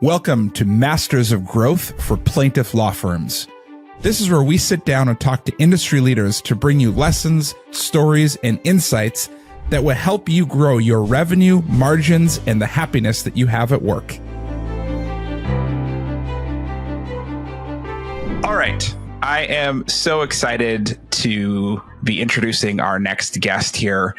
Welcome to Masters of Growth for Plaintiff Law Firms. This is where we sit down and talk to industry leaders to bring you lessons, stories, and insights that will help you grow your revenue, margins, and the happiness that you have at work. All right. I am so excited to be introducing our next guest here.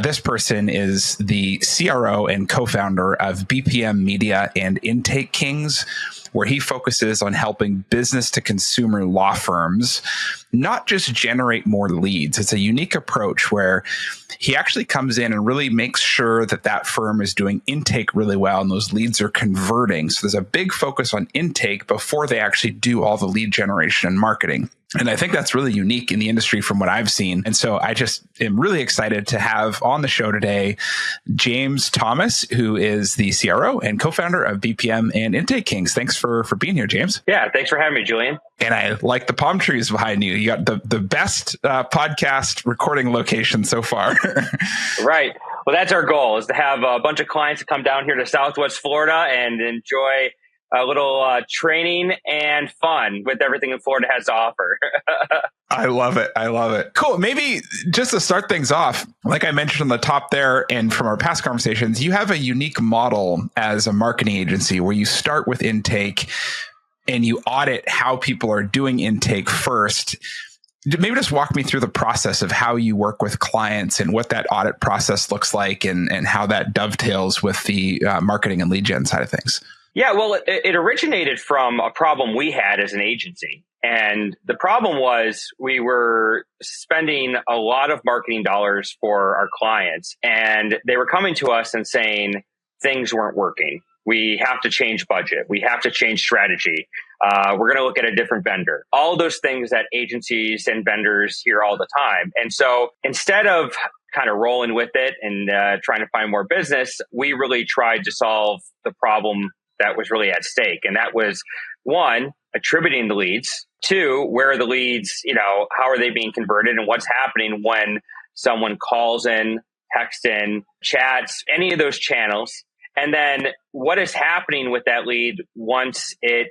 This person is the CRO and co-founder of BPM Media and Intake Kings, where he focuses on helping business-to-consumer law firms not just generate more leads. It's a unique approach where he actually comes in and really makes sure that that firm is doing intake really well and those leads are converting. So there's a big focus on intake before they actually do all the lead generation and marketing. And I think that's really unique in the industry from what I've seen. And so I just am really excited to have on the show today, James Thomas, who is the CRO and co-founder of BPM and Intake Kings. Thanks for being here, James. Yeah, thanks for having me, Julian. And I like the palm trees behind you. You got the best podcast recording location so far. Right. Well, that's our goal, is to have a bunch of clients to come down here to Southwest Florida and enjoy a little training and fun with everything that Florida has to offer. I love it. I love it. Cool. Maybe just to start things off, like I mentioned on the top there, and from our past conversations, you have a unique model as a marketing agency where you start with intake and you audit how people are doing intake first. Maybe just walk me through the process of how you work with clients and what that audit process looks like and how that dovetails with the marketing and lead gen side of things. Yeah, well, it originated from a problem we had as an agency. And the problem was we were spending a lot of marketing dollars for our clients, and they were coming to us and saying things weren't working. We have to change budget. We have to change strategy. We're going to look at a different vendor. All those things that agencies and vendors hear all the time. And so instead of kind of rolling with it and trying to find more business, we really tried to solve the problem that was really at stake. And that was, one, attributing the leads. Two, where are the leads, how are they being converted and what's happening when someone calls in, texts in, chats, any of those channels. And then what is happening with that lead once it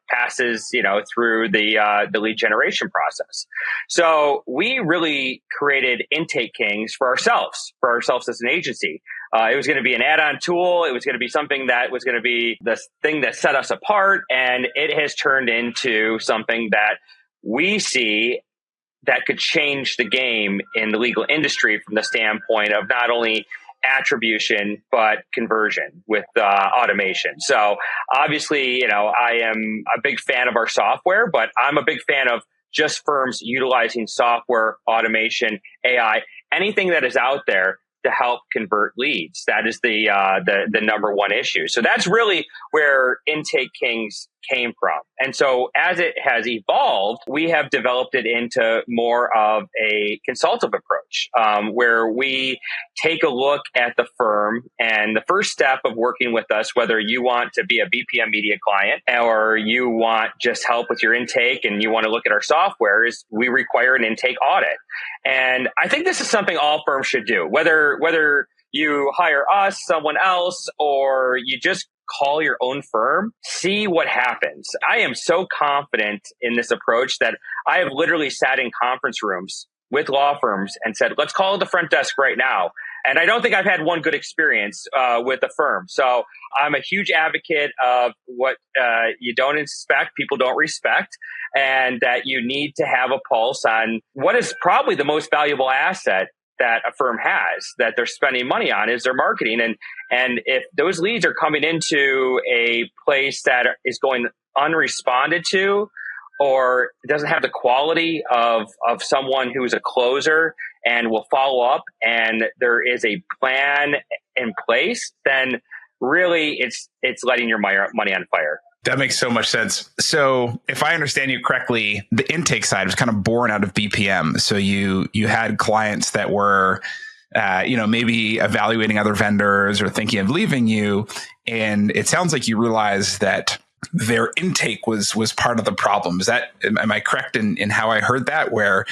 passes, through the lead generation process. So we really created Intake Kings for ourselves as an agency. It was going to be an add-on tool. It was going to be something that was going to be the thing that set us apart. And it has turned into something that we see that could change the game in the legal industry from the standpoint of not only attribution, but conversion with automation. So obviously, I am a big fan of our software, but I'm a big fan of just firms utilizing software, automation, AI, anything that is out there to help convert leads. That is the number one issue. So that's really where Intake Kings came from. And so as it has evolved, we have developed it into more of a consultative approach, where we take a look at the firm, and the first step of working with us, whether you want to be a BPM Media client or you want just help with your intake and you want to look at our software, is we require an intake audit. And I think this is something all firms should do, whether you hire us, someone else, or you just call your own firm, see what happens. I am so confident in this approach that I have literally sat in conference rooms with law firms and said, let's call the front desk right now. And I don't think I've had one good experience with a firm. So I'm a huge advocate of what you don't inspect, people don't respect, and that you need to have a pulse on what is probably the most valuable asset that a firm has that they're spending money on is their marketing. And if those leads are coming into a place that is going unresponded to, or doesn't have the quality of someone who's a closer and will follow up, and there is a plan in place, then really it's letting your money on fire. That makes so much sense. So if I understand you correctly, the intake side was kind of born out of BPM. So you had clients that were, maybe evaluating other vendors or thinking of leaving you. And it sounds like you realized that their intake was part of the problem. Is that, am I correct in how I heard that? Where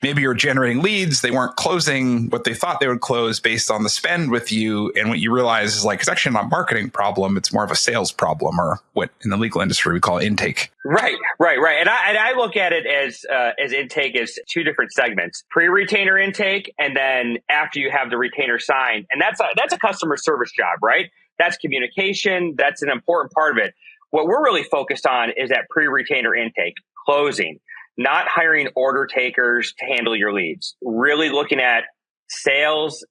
maybe you're generating leads, they weren't closing what they thought they would close based on the spend with you. And what you realize is like, it's actually not a marketing problem. It's more of a sales problem, or what in the legal industry we call intake. Right. And I look at it as intake as two different segments: pre-retainer intake, and then after you have the retainer signed. And that's a customer service job, right? That's communication. That's an important part of it. What we're really focused on is that pre-retainer intake, closing, not hiring order takers to handle your leads. Really looking at sales.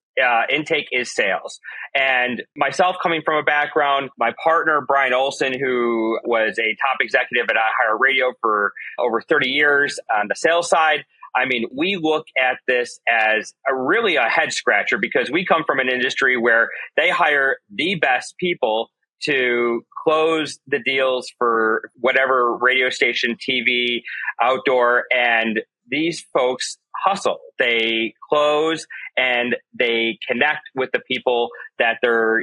Intake is sales. And myself, coming from a background, my partner, Brian Olson, who was a top executive at iHeartRadio for over 30 years on the sales side. I mean, we look at this as really a head scratcher, because we come from an industry where they hire the best people to close the deals for whatever radio station, TV, outdoor, and these folks hustle. They close and they connect with the people that they're,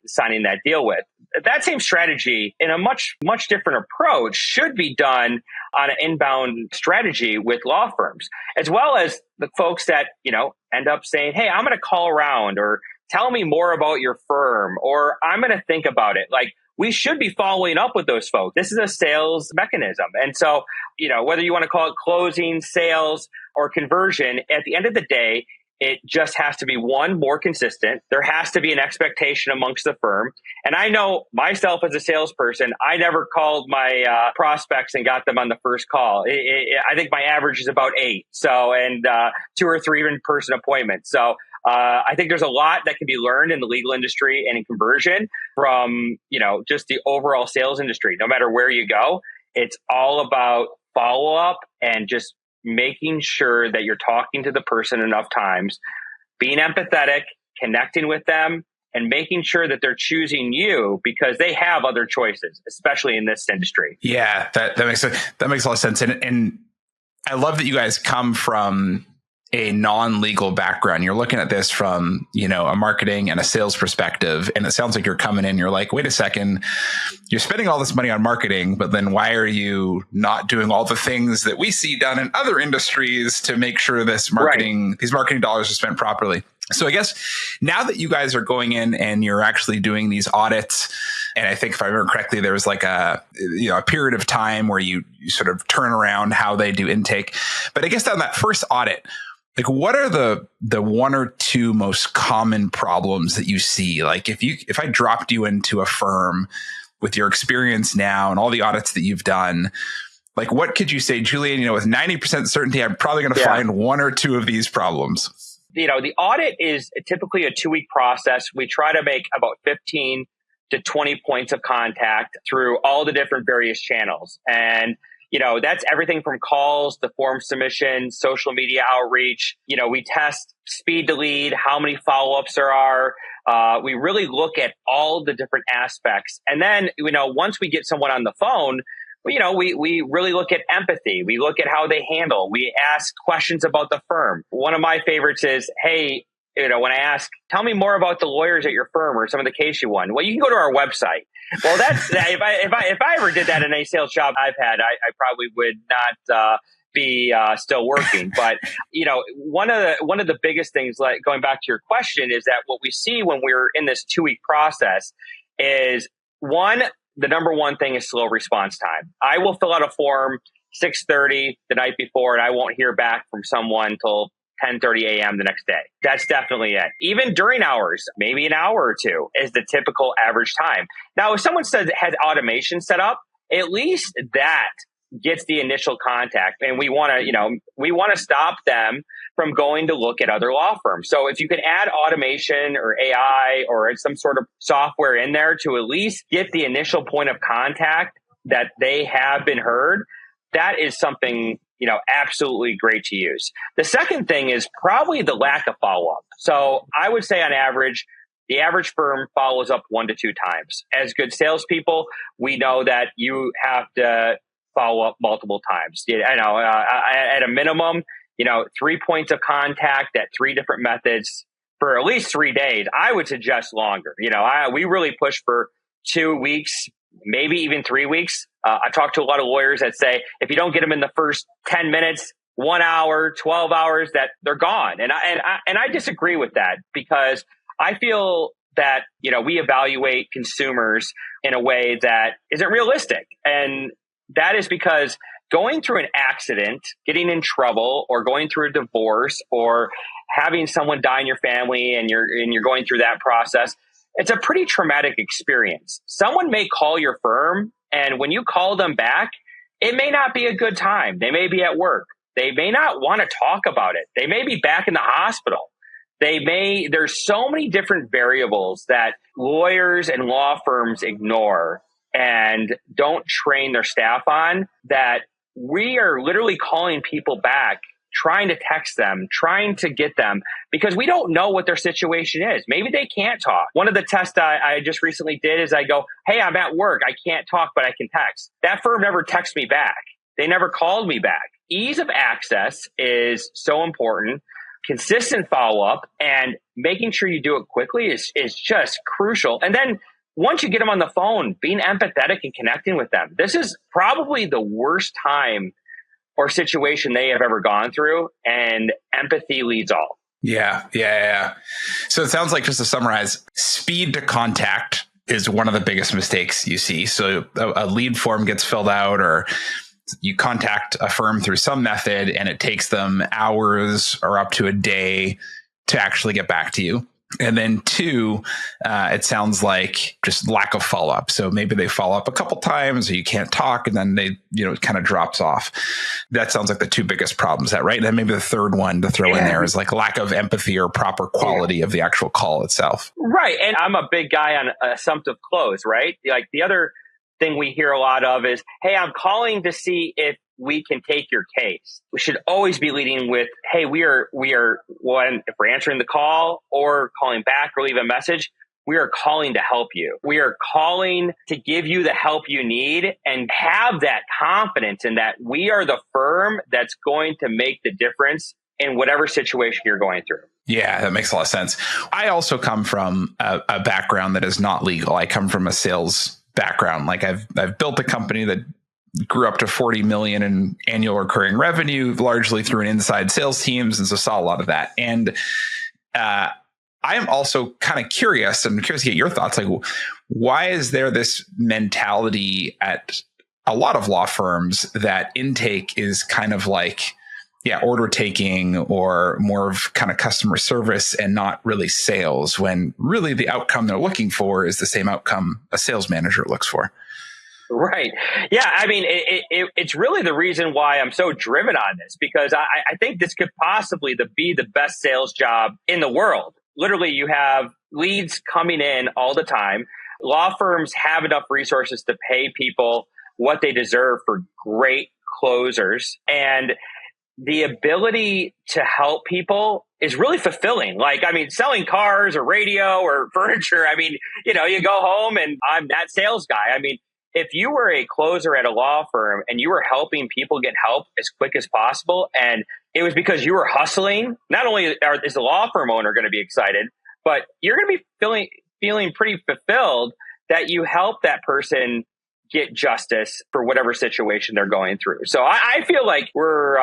signing that deal with. That same strategy in a much, much different approach should be done on an inbound strategy with law firms, as well as the folks that, end up saying, hey, I'm going to call around, or tell me more about your firm, or I'm going to think about it. Like, we should be following up with those folks. This is a sales mechanism. And so, whether you want to call it closing, sales, or conversion, at the end of the day, it just has to be, one, more consistent. There has to be an expectation amongst the firm. And I know myself as a salesperson, I never called my prospects and got them on the first call. I think my average is about 8. So, and 2 or 3 in-person appointments. So, I think there's a lot that can be learned in the legal industry and in conversion from, just the overall sales industry. No matter where you go, it's all about follow up and just making sure that you're talking to the person enough times, being empathetic, connecting with them, and making sure that they're choosing you because they have other choices, especially in this industry. Yeah, that makes a lot of sense. And I love that you guys come from a non-legal background. You're looking at this from, a marketing and a sales perspective. And it sounds like you're coming in, you're like, wait a second, you're spending all this money on marketing, but then why are you not doing all the things that we see done in other industries to make sure these marketing dollars are spent properly? So I guess now that you guys are going in and you're actually doing these audits, and I think if I remember correctly, there was like a period of time where you sort of turn around how they do intake. But I guess on that first audit, like, what are the 1 or 2 most common problems that you see? Like, if I dropped you into a firm with your experience now and all the audits that you've done, like, what could you say, Julian, with 90% certainty, I'm probably going to find 1 or 2 of these problems? The audit is typically a 2-week process. We try to make about 15 to 20 points of contact through all the different various channels. And that's everything from calls to form submissions, social media outreach. We test speed to lead, how many follow-ups there are. We really look at all the different aspects. And then, once we get someone on the phone, we really look at empathy. We look at how they handle. We ask questions about the firm. One of my favorites is, hey, when I ask, tell me more about the lawyers at your firm or some of the case you won. Well, you can go to our website. Well, that's if I ever did that in any sales job I've had, I probably would not be still working. But one of the biggest things, like going back to your question, is that what we see when we're in this 2-week process is, one, the number one thing is slow response time. I will fill out a form 6:30 the night before, and I won't hear back from someone till 10:30 a.m. the next day. That's definitely it. Even during hours, maybe an hour or 2 is the typical average time. Now, if someone says it has automation set up, at least that gets the initial contact. And we want to stop them from going to look at other law firms. So if you can add automation or AI or some sort of software in there to at least get the initial point of contact that they have been heard, that is something absolutely great to use. The second thing is probably the lack of follow-up. So I would say on average, the average firm follows up 1 to 2 times. As good salespeople, we know that you have to follow up multiple times. At a minimum, 3 points of contact at 3 different methods for at least 3 days. I would suggest longer. We really push for 2 weeks, maybe even 3 weeks. I talked to a lot of lawyers that say, if you don't get them in the first 10 minutes, 1 hour, 12 hours, that they're gone. And I disagree with that, because I feel that, we evaluate consumers in a way that isn't realistic. And that is because going through an accident, getting in trouble, or going through a divorce, or having someone die in your family and you're going through that process, it's a pretty traumatic experience. Someone may call your firm, and when you call them back, it may not be a good time. They may be at work. They may not want to talk about it. They may be back in the hospital. There's so many different variables that lawyers and law firms ignore and don't train their staff on, that we are literally calling people back, trying to text them, trying to get them, because we don't know what their situation is. Maybe they can't talk. One of the tests I just recently did is I go, hey, I'm at work. I can't talk, but I can text. That firm never texted me back. They never called me back. Ease of access is so important. Consistent follow-up and making sure you do it quickly is just crucial. And then once you get them on the phone, being empathetic and connecting with them. This is probably the worst time or situation they have ever gone through, and empathy leads all. Yeah. So it sounds like, just to summarize, speed to contact is one of the biggest mistakes you see. So a lead form gets filled out, or you contact a firm through some method, and it takes them hours or up to a day to actually get back to you. And then 2, it sounds like just lack of follow-up. So maybe they follow up a couple times, or you can't talk, and then they, it kind of drops off. That sounds like the 2 biggest problems. Is that right? And then maybe the third one to throw in there is like lack of empathy or proper quality of the actual call itself. Right. And I'm a big guy on assumptive close, right? Like, the other thing we hear a lot of is, hey, I'm calling to see if we can take your case. We should always be leading with, hey, we are one, if we're answering the call or calling back or leave a message, we are calling to help you. We are calling to give you the help you need, and have that confidence in that we are the firm that's going to make the difference in whatever situation you're going through. Yeah, that makes a lot of sense. I also come from a background that is not legal. I come from a sales background. Like, I've built a company that grew up to 40 million in annual recurring revenue, largely through an inside sales teams. And so saw a lot of that. And I am also kind of curious, and I'm curious to get your thoughts. Like, why is there this mentality at a lot of law firms that intake is kind of like, order taking, or more of kind of customer service and not really sales, when really the outcome they're looking for is the same outcome a sales manager looks for? Right. Yeah. I mean, it's really the reason why I'm so driven on this, because I think this could possibly be the best sales job in the world. Literally, you have leads coming in all the time. Law firms have enough resources to pay people what they deserve for great closers. And the ability to help people is really fulfilling. Like, I mean, selling cars or radio or furniture, I mean, you go home and I'm that sales guy. I mean, if you were a closer at a law firm and you were helping people get help as quick as possible, and it was because you were hustling, not only is the law firm owner going to be excited, but you're going to be feeling pretty fulfilled that you help that person get justice for whatever situation they're going through. So I feel like we're,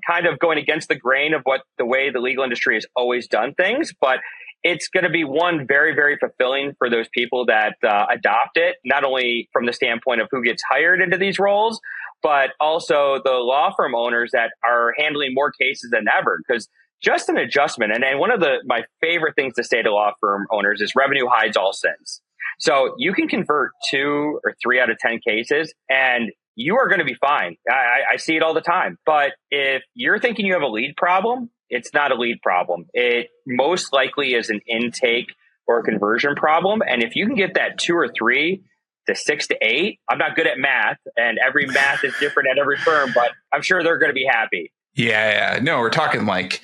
kind of going against the grain of what the way the legal industry has always done things, but it's going to be one very, very fulfilling for those people that adopt it, not only from the standpoint of who gets hired into these roles, but also the law firm owners that are handling more cases than ever. Because just an adjustment, and one of my favorite things to say to law firm owners is revenue hides all sins. So you can convert 2 or 3 out of 10 cases and you are going to be fine. I see it all the time. But if you're thinking you have a lead problem, it's not a lead problem. It most likely is an intake or a conversion problem. And if you can get that 2 or 3 to 6 to 8, I'm not good at math, and every math is different at every firm, but I'm sure they're going to be happy. Yeah. No, we're talking like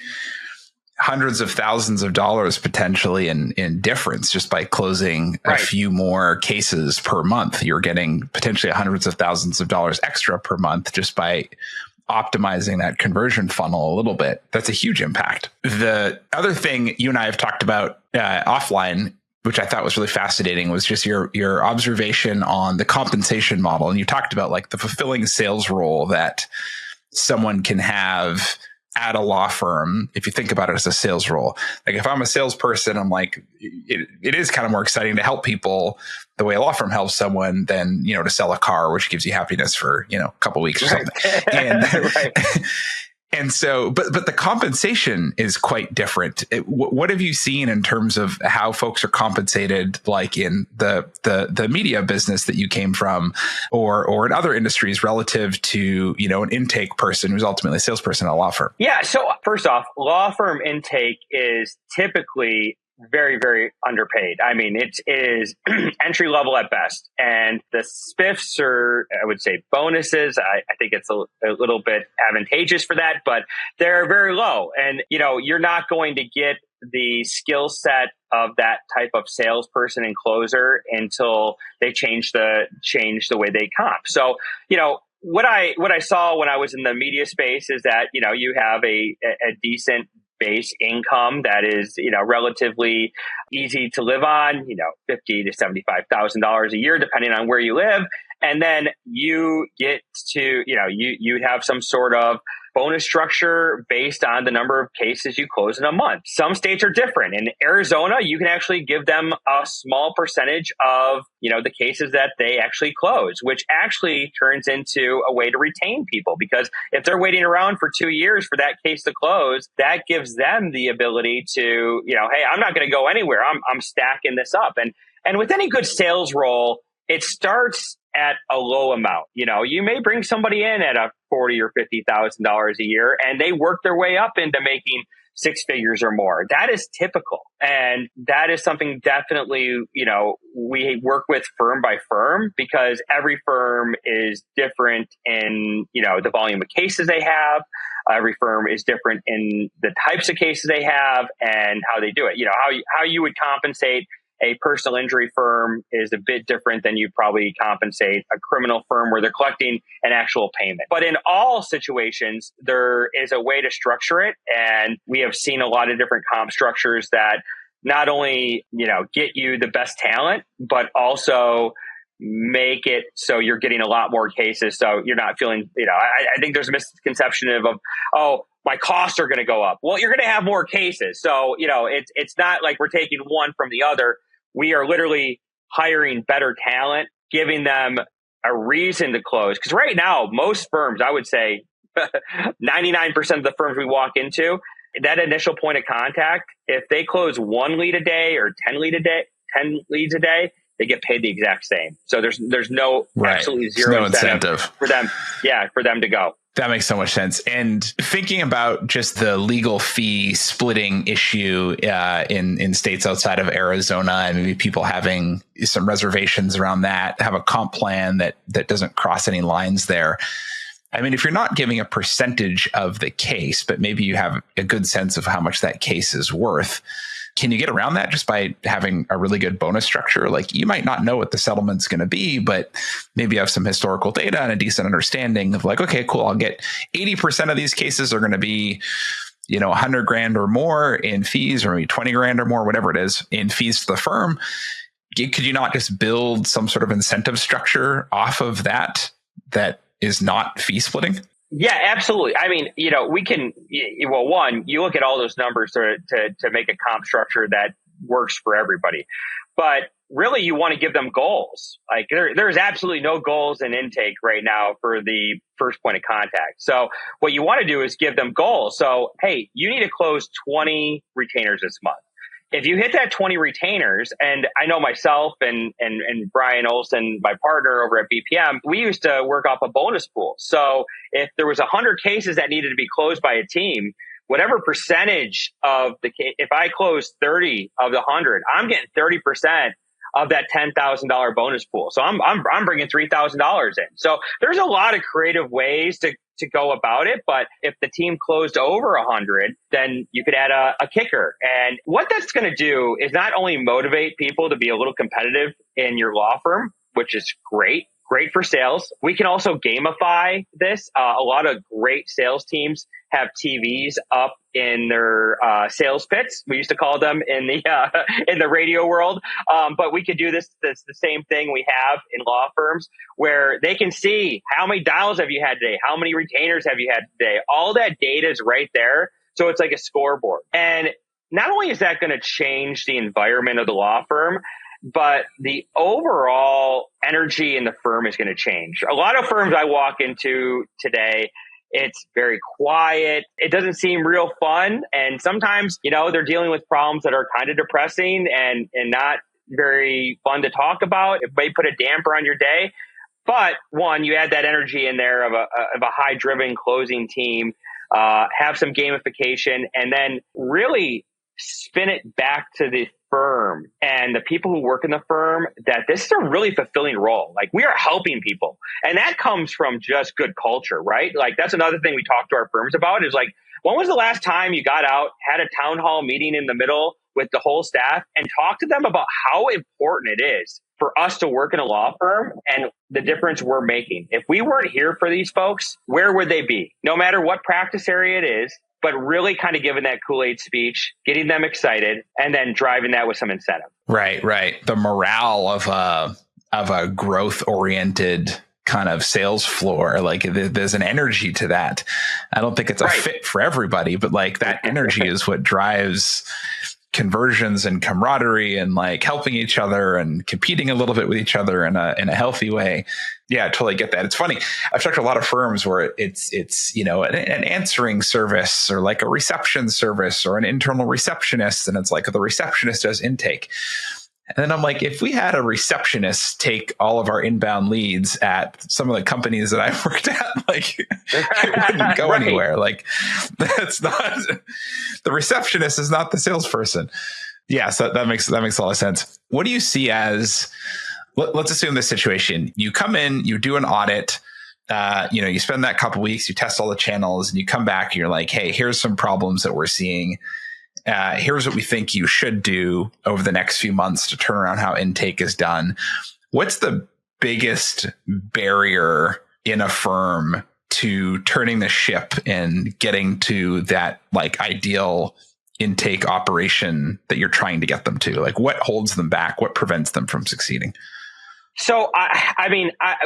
hundreds of thousands of dollars potentially in difference just by closing a few more cases per month. You're getting potentially hundreds of thousands of dollars extra per month just by optimizing that conversion funnel a little bit. That's a huge impact. The other thing you and I have talked about offline which I thought was really fascinating, was just your observation on the compensation model. And you talked about like the fulfilling sales role that someone can have at a law firm. If you think about it as a sales role, like if I'm a salesperson, I'm like, it is kind of more exciting to help people the way a law firm helps someone than, to sell a car, which gives you happiness for, a couple of weeks or something. And, right. And so, but the compensation is quite different. What have you seen in terms of how folks are compensated, like in the media business that you came from, or in other industries relative to, an intake person who's ultimately a salesperson at a law firm? Yeah. So first off, law firm intake is typically very, very underpaid. I mean, it is entry level at best. And the spiffs are, I would say, bonuses. I think it's a little bit advantageous for that, but they're very low. And, you're not going to get the skill set of that type of salesperson and closer until they change the way they comp. So, what I saw when I was in the media space is that, you have a decent base income that is, relatively easy to live on, $50,000 to $75,000 a year, depending on where you live. And then you get to, you have some sort of bonus structure based on the number of cases you close in a month. Some states are different. In Arizona, you can actually give them a small percentage of, the cases that they actually close, which actually turns into a way to retain people. Because if they're waiting around for 2 years for that case to close, that gives them the ability to, hey, I'm not going to go anywhere. I'm stacking this up. And with any good sales role, it starts at a low amount. You may bring somebody in at a $40,000 or $50,000 a year, and they work their way up into making six figures or more. That is typical. And that is something definitely, we work with firm by firm, because every firm is different in, the volume of cases they have. Every firm is different in the types of cases they have and how they do it. How you would compensate a personal injury firm is a bit different than you probably compensate a criminal firm where they're collecting an actual payment. But in all situations, there is a way to structure it. And we have seen a lot of different comp structures that not only, get you the best talent, but also make it so you're getting a lot more cases. So you're not feeling, I think there's a misconception of, oh, my costs are going to go up. Well, you're going to have more cases. So, it's not like we're taking one from the other. We are literally hiring better talent, giving them a reason to close. Because right now, most firms, I would say 99% of the firms we walk into, that initial point of contact, if they close 1 lead a day or 10 leads a day, they get paid the exact same. So there's no absolutely zero incentive for them. Yeah, for them to go. That makes so much sense. And thinking about just the legal fee splitting issue in states outside of Arizona, and maybe people having some reservations around that, have a comp plan that doesn't cross any lines there. I mean, if you're not giving a percentage of the case, but maybe you have a good sense of how much that case is worth, can you get around that just by having a really good bonus structure? Like, you might not know what the settlement's going to be, but maybe you have some historical data and a decent understanding of like, okay, cool, I'll get 80% of these cases are going to be, $100,000 or more in fees, or maybe $20,000 or more, whatever it is, in fees to the firm. Could you not just build some sort of incentive structure off of that is not fee splitting? Yeah, absolutely. I mean, we can, one, you look at all those numbers to make a comp structure that works for everybody. But really, you want to give them goals. Like there's absolutely no goals in intake right now for the first point of contact. So what you want to do is give them goals. So, hey, you need to close 20 retainers this month. If you hit that 20 retainers, and I know myself and Brian Olson, my partner over at BPM, we used to work off a bonus pool. So if there was 100 cases that needed to be closed by a team, whatever percentage of the case, if I close 30 of the 100, I'm getting 30% of that $10,000 bonus pool. So I'm bringing $3,000 in. So there's a lot of creative ways to go about it. But if the team closed over 100, then you could add a kicker. And what that's going to do is not only motivate people to be a little competitive in your law firm, which is great for sales. We can also gamify this. A lot of great sales teams have TVs up in their sales pits. We used to call them in the radio world. But we could do this the same thing we have in law firms, where they can see how many dials have you had today, how many retainers have you had today. All that data is right there. So it's like a scoreboard. And not only is that going to change the environment of the law firm, but the overall energy in the firm is going to change. A lot of firms I walk into today, it's very quiet. It doesn't seem real fun. And sometimes, they're dealing with problems that are kind of depressing and not very fun to talk about. It may put a damper on your day. But one, you add that energy in there of a high driven closing team, have some gamification, and then really spin it back to the firm and the people who work in the firm that this is a really fulfilling role. Like, we are helping people. And that comes from just good culture, right? Like, that's another thing we talk to our firms about is like, when was the last time you got out, had a town hall meeting in the middle with the whole staff and talked to them about how important it is for us to work in a law firm and the difference we're making? If we weren't here for these folks, where would they be? No matter what practice area it is, but really kind of giving that Kool-Aid speech, getting them excited, and then driving that with some incentive. Right. The morale of a growth-oriented kind of sales floor, like there's an energy to that. I don't think it's a fit for everybody, but like that energy is what drives conversions and camaraderie and like helping each other and competing a little bit with each other in a healthy way. Yeah, I totally get that. It's funny. I've talked to a lot of firms where it's an answering service or like a reception service or an internal receptionist, and it's like the receptionist does intake. And then I'm like, if we had a receptionist take all of our inbound leads at some of the companies that I worked at, like it wouldn't go anywhere. Like, that's not the receptionist is not the salesperson. Yeah, so that makes a lot of sense. What do you see as? Let's assume this situation. You come in, you do an audit. You spend that couple weeks, you test all the channels, and you come back and you're like, hey, here's some problems that we're seeing. Here's what we think you should do over the next few months to turn around how intake is done. What's the biggest barrier in a firm to turning the ship and getting to that like ideal intake operation that you're trying to get them to? Like, what holds them back? What prevents them from succeeding? So,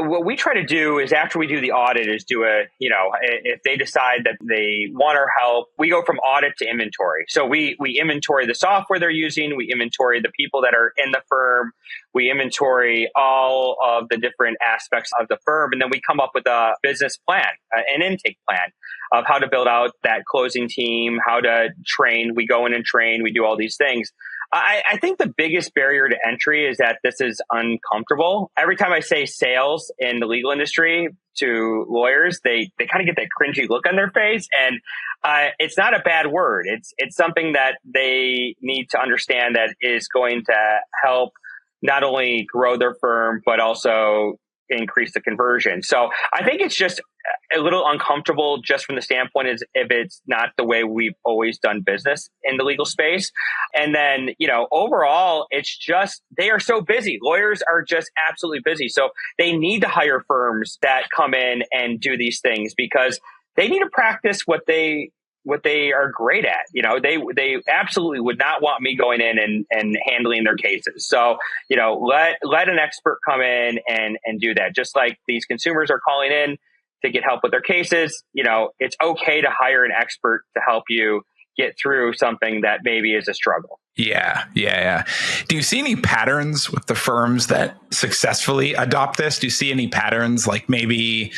what we try to do is after we do the audit is if they decide that they want our help, we go from audit to inventory. So we inventory the software they're using. We inventory the people that are in the firm. We inventory all of the different aspects of the firm. And then we come up with a business plan, an intake plan of how to build out that closing team, how to train. We go in and train. We do all these things. I think the biggest barrier to entry is that this is uncomfortable. Every time I say sales in the legal industry to lawyers, they kind of get that cringy look on their face. And it's not a bad word. It's something that they need to understand that is going to help not only grow their firm, but also increase the conversion. So I think it's just a little uncomfortable just from the standpoint is if it's not the way we've always done business in the legal space. And then, overall, it's just, they are so busy. Lawyers are just absolutely busy. So they need to hire firms that come in and do these things because they need to practice what they are great at. They absolutely would not want me going in and handling their cases. So, let an expert come in and do that. Just like these consumers are calling in to get help with their cases, it's okay to hire an expert to help you get through something that maybe is a struggle. Yeah. Do you see any patterns with the firms that successfully adopt this? Do you see any patterns like maybe,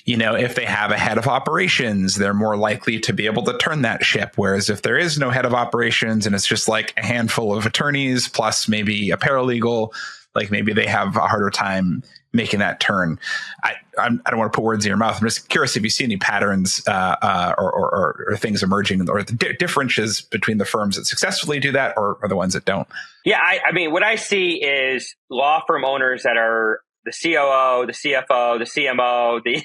if they have a head of operations, they're more likely to be able to turn that ship. Whereas if there is no head of operations and it's just like a handful of attorneys plus maybe a paralegal, like maybe they have a harder time making that turn. I don't want to put words in your mouth. I'm just curious if you see any patterns or things emerging or the differences between the firms that successfully do that or the ones that don't. Yeah, what I see is law firm owners that are the COO, the CFO, the CMO, the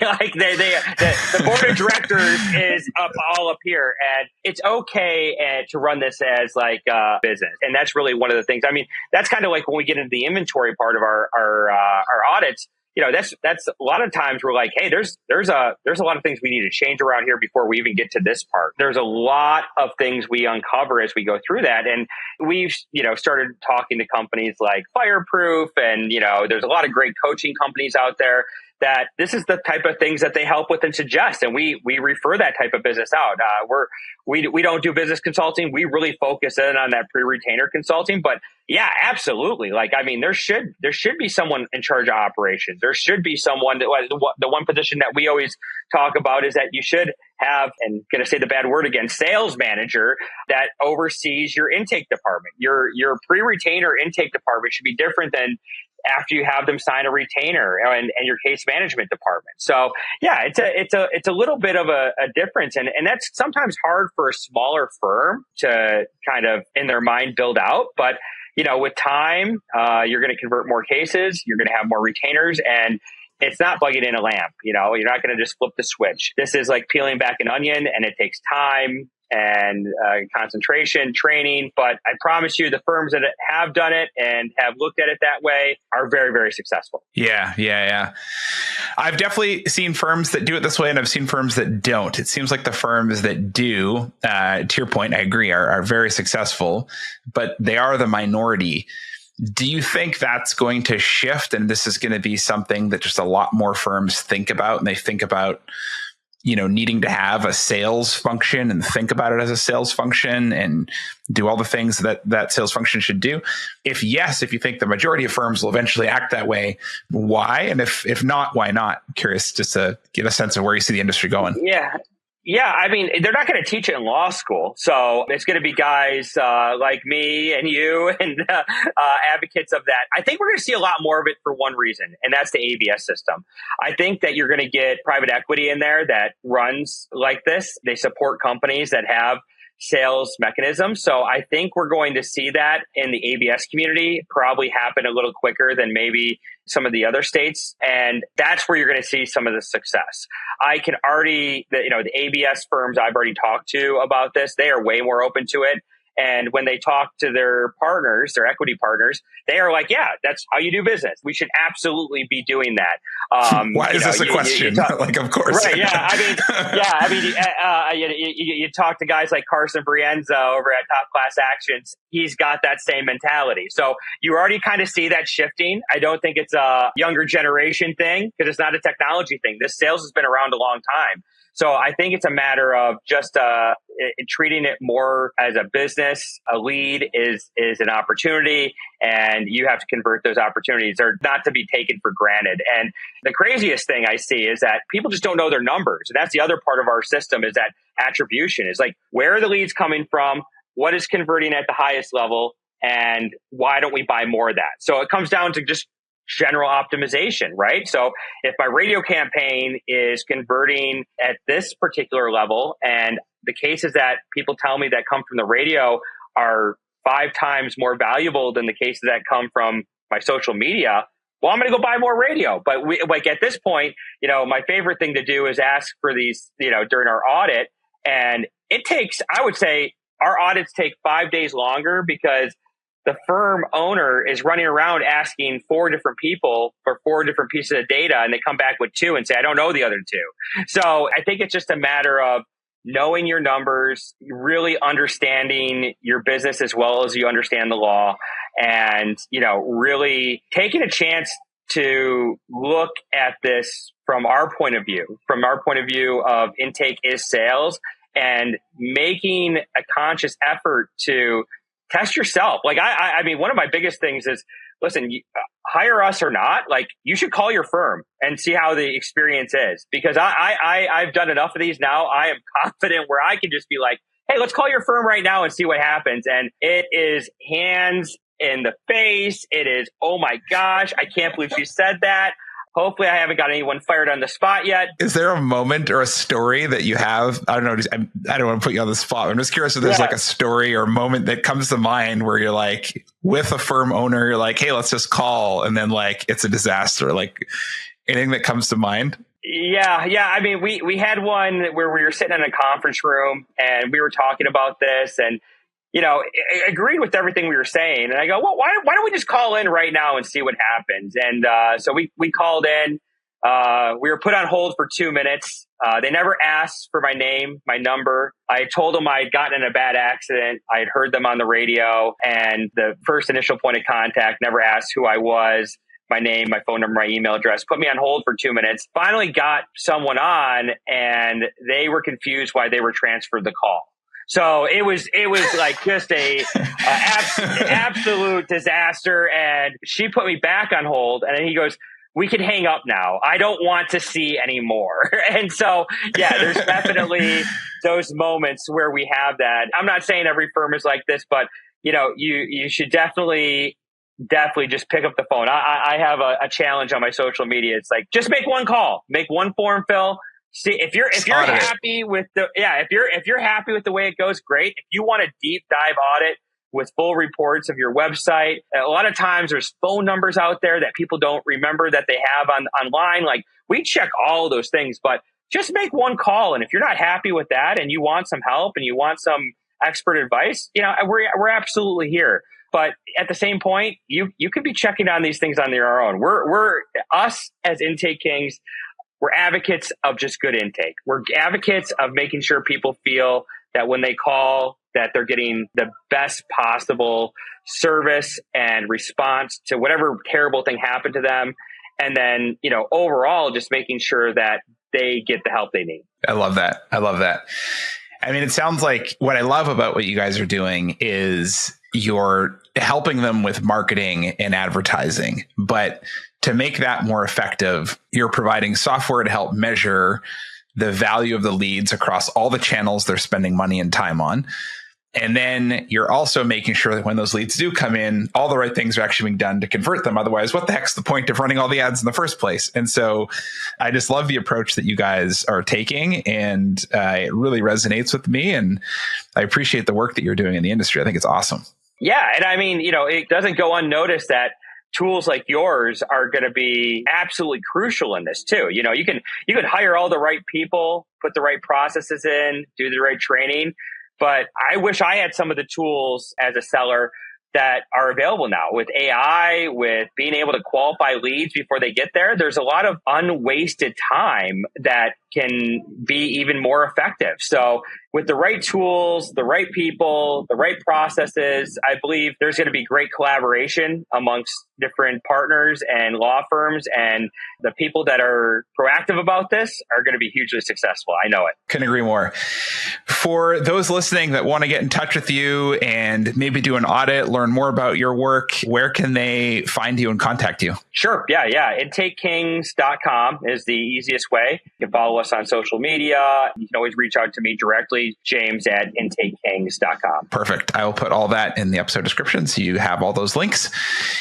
board of directors is all up here, and it's okay to run this as like a business, and that's really one of the things. That's kind of like when we get into the inventory part of our audits. that's a lot of times we're like, hey, there's a lot of things we need to change around here before we even get to this part. There's a lot of things we uncover as we go through that. And we've, started talking to companies like Fireproof, and, there's a lot of great coaching companies out there that this is the type of things that they help with and suggest. And we refer that type of business out. We don't do business consulting. We really focus in on that pre-retainer consulting. But yeah, absolutely. There should be someone in charge of operations. There should be someone the one position that we always talk about is that you should have, and going to say the bad word again, sales manager that oversees your intake department. Your pre-retainer intake department should be different than after you have them sign a retainer and your case management department. So yeah, it's a little bit of a difference. And that's sometimes hard for a smaller firm to kind of in their mind build out. But, with time, you're going to convert more cases, you're going to have more retainers, and it's not plugging in a lamp. You're not going to just flip the switch. This is like peeling back an onion, and it takes time and concentration, training. But I promise you, the firms that have done it and have looked at it that way are very, very successful. Yeah. I've definitely seen firms that do it this way, and I've seen firms that don't. It seems like the firms that do, to your point, I agree, are very successful, but they are the minority. Do you think that's going to shift, and this is going to be something that just a lot more firms think about, and they think about needing to have a sales function and think about it as a sales function and do all the things that sales function should do? If yes, if you think the majority of firms will eventually act that way, why? And if not, why not? Curious just to get a sense of where you see the industry going. Yeah, they're not going to teach it in law school. So it's going to be guys like me and you and advocates of that. I think we're going to see a lot more of it for one reason, and that's the ABS system. I think that you're going to get private equity in there that runs like this. They support companies that have sales mechanisms. So I think we're going to see that in the ABS community probably happen a little quicker than maybe some of the other states. And that's where you're going to see some of the success. I can already, the ABS firms I've already talked to about this, they are way more open to it. And when they talk to their partners, their equity partners, they are like, yeah, that's how you do business. We should absolutely be doing that. Why is this a question? Of course. Right. Yeah. You talk to guys like Carson Brienza over at Top Class Actions. He's got that same mentality. So you already kind of see that shifting. I don't think it's a younger generation thing because it's not a technology thing. This sales has been around a long time. So I think it's a matter of just treating it more as a business. A lead is an opportunity, and you have to convert those opportunities. They're not to be taken for granted. And the craziest thing I see is that people just don't know their numbers. And that's the other part of our system is that attribution. Is like, where are the leads coming from? What is converting at the highest level? And why don't we buy more of that? So it comes down to just general optimization, right? So if my radio campaign is converting at this particular level and the cases that people tell me that come from the radio are 5 times more valuable than the cases that come from my social media, well, I'm going to go buy more radio. But at this point, my favorite thing to do is ask for these, during our audit. And it takes, I would say our audits take 5 days longer because the firm owner is running around asking 4 different people for 4 different pieces of data, and they come back with 2 and say, I don't know the other 2. So I think it's just a matter of knowing your numbers, really understanding your business as well as you understand the law, and, really taking a chance to look at this from our point of view of intake is sales, and making a conscious effort to test yourself. One of my biggest things is, listen, hire us or not, you should call your firm and see how the experience is. Because I've done enough of these now. I am confident where I can just be like, hey, let's call your firm right now and see what happens. And it is hands in the face. It is, oh my gosh, I can't believe she said that. Hopefully I haven't got anyone fired on the spot yet. Is there a moment or a story that you have? I don't know. I don't want to put you on the spot. I'm just curious if there's like a story or a moment that comes to mind where you're like with a firm owner, you're like, hey, let's just call. And then it's a disaster. Anything that comes to mind? Yeah. We had one where we were sitting in a conference room and we were talking about this, and agreed with everything we were saying. And I go, well, why don't we just call in right now and see what happens? And so we called in. We were put on hold for 2 minutes. They never asked for my name, my number. I told them I had gotten in a bad accident. I had heard them on the radio, and the first initial point of contact never asked who I was, my name, my phone number, my email address, put me on hold for 2 minutes. Finally got someone on, and they were confused why they were transferred the call. So it was like just a absolute disaster. And she put me back on hold, and then he goes, "We can hang up now. I don't want to see anymore." And so, yeah, there's definitely those moments where we have that. I'm not saying every firm is like this, but you should definitely just pick up the phone. I have a challenge on my social media. It's like, just make one call, make one form fill. See if you're happy with if you're happy with the way it goes, great. If you want a deep dive audit with full reports of your website, a lot of times there's phone numbers out there that people don't remember that they have online. Like, we check all of those things, but just make one call. And if you're not happy with that and you want some help and you want some expert advice, we're absolutely here. But at the same point, you could be checking on these things on your own. We're us as Intake Kings. We're advocates of just good intake. We're advocates of making sure people feel that when they call, that they're getting the best possible service and response to whatever terrible thing happened to them. And then, overall, just making sure that they get the help they need. I love that. I mean, it sounds like what I love about what you guys are doing is you're helping them with marketing and advertising. But to make that more effective, you're providing software to help measure the value of the leads across all the channels they're spending money and time on. And then you're also making sure that when those leads do come in, all the right things are actually being done to convert them. Otherwise, what the heck's the point of running all the ads in the first place? And so I just love the approach that you guys are taking, and it really resonates with me. And I appreciate the work that you're doing in the industry. I think it's awesome. Yeah. And I mean, it doesn't go unnoticed that tools like yours are going to be absolutely crucial in this too. You can hire all the right people, put the right processes in, do the right training. But I wish I had some of the tools as a seller that are available now with AI, with being able to qualify leads before they get there. There's a lot of unwasted time that can be even more effective. So with the right tools, the right people, the right processes, I believe there's going to be great collaboration amongst different partners and law firms, and the people that are proactive about this are going to be hugely successful. I know it. Couldn't agree more. For those listening that want to get in touch with you and maybe do an audit, learn more about your work, where can they find you and contact you? Sure. Yeah. IntakeKings.com is the easiest way. You can follow us on social media. You can always reach out to me directly, James@IntakeKings.com. Perfect. I will put all that in the episode description so you have all those links.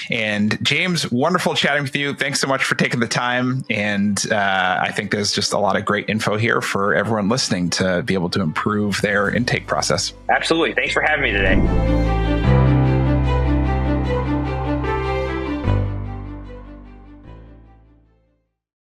And James, wonderful chatting with you. Thanks so much for taking the time. And I think there's just a lot of great info here for everyone listening to be able to improve their intake process. Absolutely. Thanks for having me today.